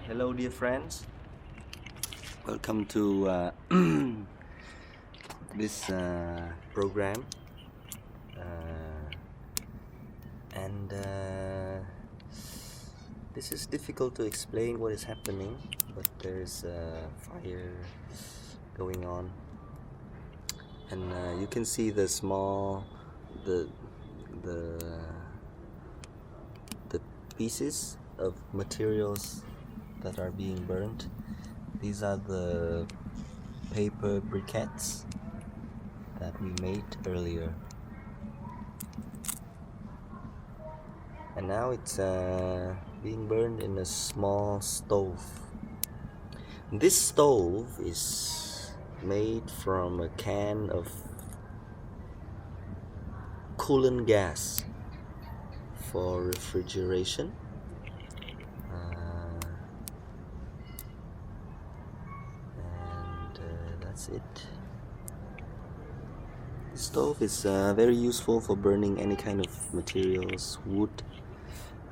Hello dear friends, welcome to this program and this is difficult to explain what is happening, but there is a fire going on, and you can see the pieces of materials that are being burnt. These are the paper briquettes that we made earlier, and now it's being burned in a small stove. This stove is made from a can of coolant gas for refrigeration. That's it. The stove is very useful for burning any kind of materials, wood,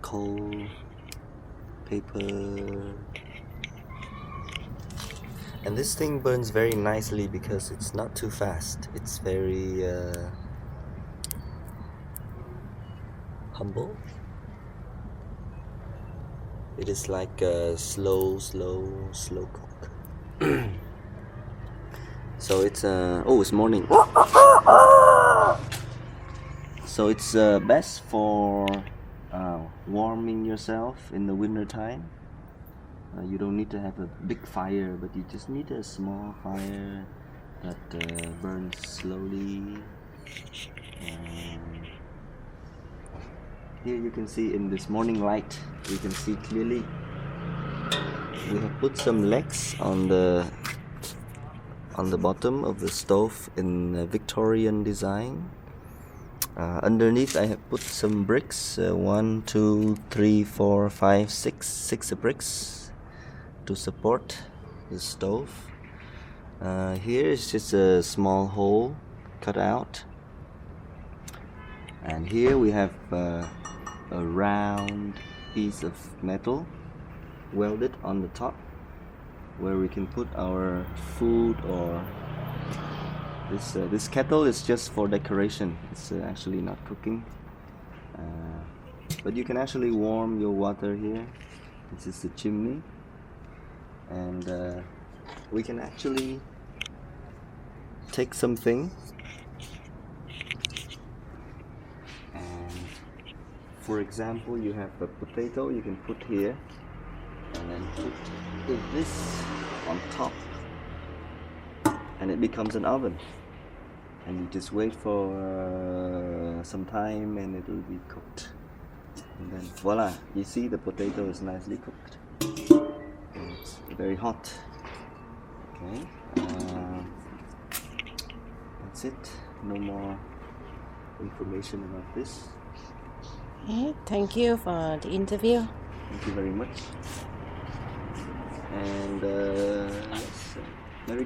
coal, paper, and this thing burns very nicely because it's not too fast. It's very humble. It is like a slow cook. So it's it's morning. So it's best for warming yourself in the winter time. You don't need to have a big fire, but you just need a small fire that burns slowly. Here you can see in this morning light, you can see clearly. We have put some legs on the bottom of the stove in Victorian design. Underneath I have put some bricks, 1, 2, 3, 4, 5, 6 bricks to support the stove. Here is just a small hole cut out, and here we have a round piece of metal welded on the top, where we can put our food, or this kettle is just for decoration. It's actually not cooking, but you can actually warm your water here. This is the chimney, and we can actually take something, and for example, you have a potato, you can put here and then put this on top, and it becomes an oven, and you just wait for some time and it will be cooked, and then voila, you see the potato is nicely cooked and it's very hot. Okay, that's it. No more information about this. Okay, thank you for the interview. Thank you very much, and yes, Merry Christmas.